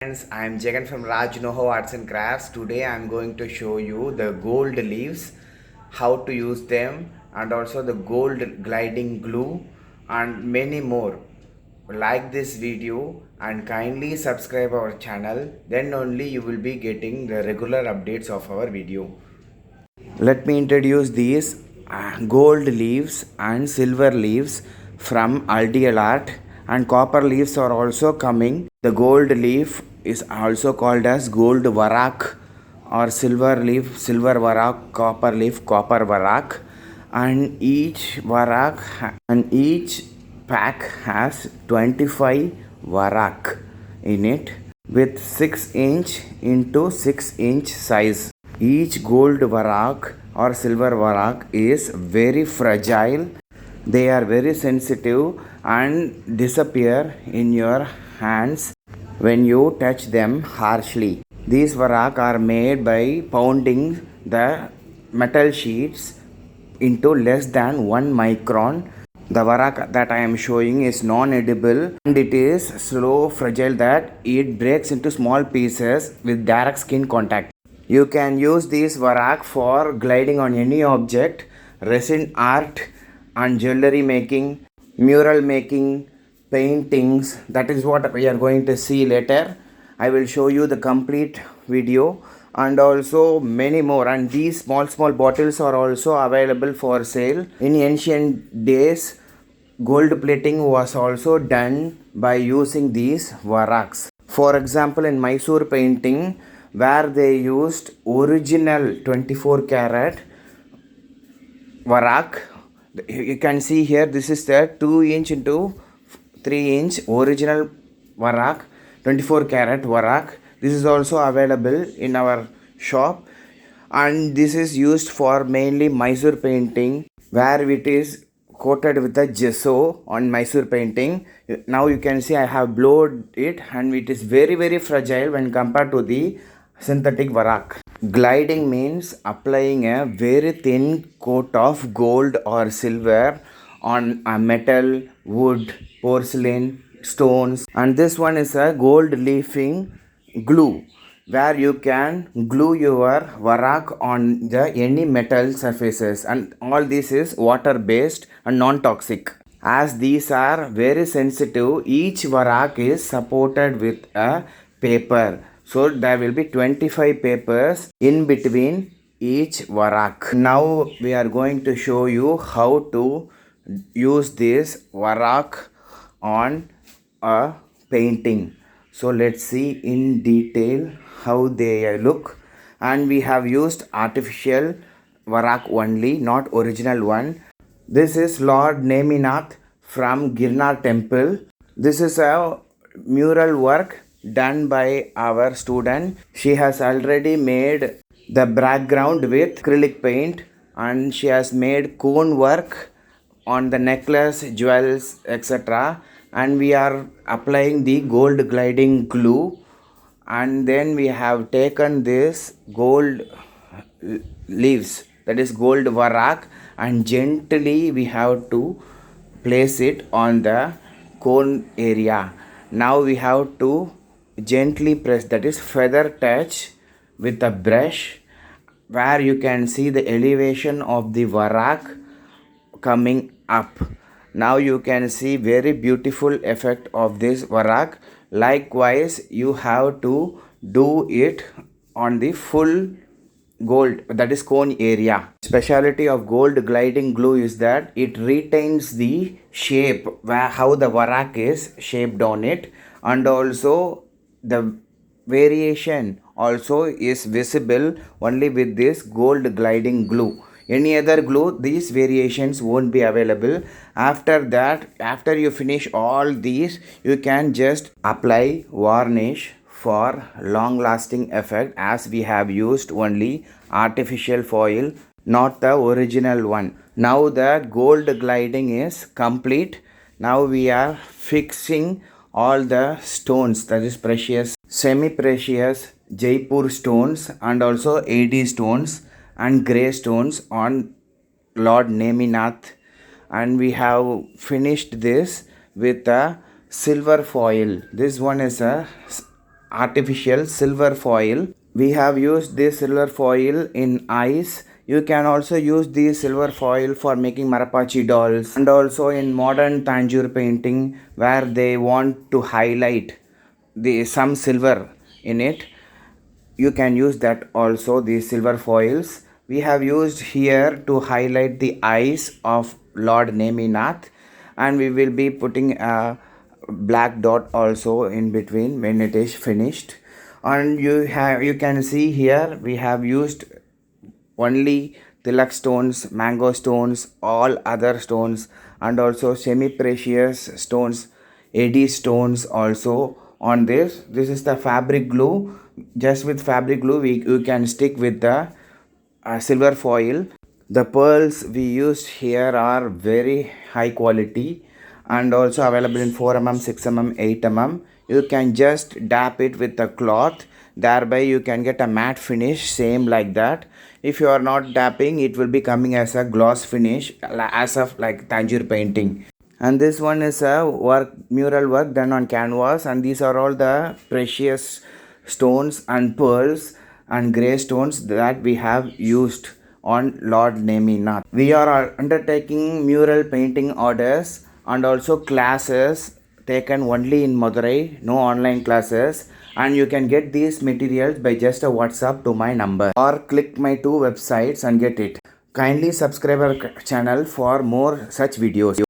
Friends, I am Jagan from Raj Noho Arts and Crafts. Today I am going to show you the gold leaves, how to use them, and also the gold gliding glue and many more. Like this video and kindly subscribe our channel, then only you will be getting the regular updates of our video. Let me introduce these gold leaves and silver leaves from Aldial Art, and copper leaves are also coming. The gold leaf is also called as gold varak, or silver leaf, silver varak, copper varak, and each pack has 25 varak in it with 6-inch into 6-inch size. Each gold varak or silver varak is very fragile. They are very sensitive and disappear in your hands when you touch them harshly. These varak are made by pounding the metal sheets into less than 1 micron. The varak that I am showing is non-edible and it is so fragile that it breaks into small pieces with direct skin contact. You can use this varak for gliding on any object, resin art and jewelry making, mural making, paintings. That is what we are going to see later. I will show you the complete video and also many more, and these small bottles are also available for sale. In ancient days, gold plating was also done by using these varaks. For example, in Mysore painting, where they used original 24 karat varak, you can see here, this is the 2-inch into 3-inch original varak, 24 karat varak. This is also available in our shop, and this is used for mainly Mysore painting, where it is coated with the gesso on Mysore painting. Now you can see I have blowed it and it is very fragile when compared to the synthetic varak. Gliding means applying a very thin coat of gold or silver on a metal, wood, porcelain, stones, and this one is a gold leafing glue, where you can glue your varak on the any metal surfaces, and all this is water based and non-toxic. As these are very sensitive, each varak is supported with a paper, so there will be 25 papers in between each varak. Now we are going to show you how to use this varak on a painting. So let's see in detail how they look. And we have used artificial varak only, not original one. This is Lord Neminath from Girnar temple. This is a mural work done by our student. She has already made the background with acrylic paint, and she has made cone work on the necklace, jewels, etc. And we are applying the gold gliding glue, and then we have taken this gold leaves, that is gold varak, and gently we have to place it on the cone area. Now we have to gently press, that is feather touch with a brush, where you can see the elevation of the varak coming up. Now you can see very beautiful effect of this varak. Likewise, you have to do it on the full gold, that is cone area. Speciality of gold gliding glue is that it retains the shape, where how the varak is shaped on it, and also the variation also is visible only with this gold gliding glue. Any other glue, these variations won't be available. After that, after you finish all these, you can just apply varnish for long lasting effect, as we have used only artificial foil, not the original one. Now the gold gliding is complete. Now we are fixing all the stones, that is precious, semi precious Jaipur stones, and also AD stones and grey stones on Lord Neminath. And we have finished this with a silver foil. This one is a artificial silver foil. We have used this silver foil in eyes. You can also use the silver foil for making Marapachi dolls, and also in modern Tanjore painting where they want to highlight some silver in it. You can use that also, the silver foils. We have used here to highlight the eyes of Lord Neminath, and we will be putting a black dot also in between when it is finished. And you can see here we have used only tilak stones, mango stones, all other stones, and also semi-precious stones, AD stones also on this. This is the fabric glue. Just with fabric glue, you can stick with the silver foil. The pearls we used here are very high quality and also available in 4 mm, 6 mm, 8 mm. You can just dab it with the cloth, thereby you can get a matte finish same like that. If you are not dapping, it will be coming as a gloss finish as of like Tanjore painting. And this one is a mural work done on canvas, and these are all the precious stones and pearls and grey stones that we have used on Lord Neminath. We are undertaking mural painting orders and also classes taken only in Madurai, no online classes, and you can get these materials by just a WhatsApp to my number or click my 2 websites and get it. Kindly subscribe our channel for more such videos.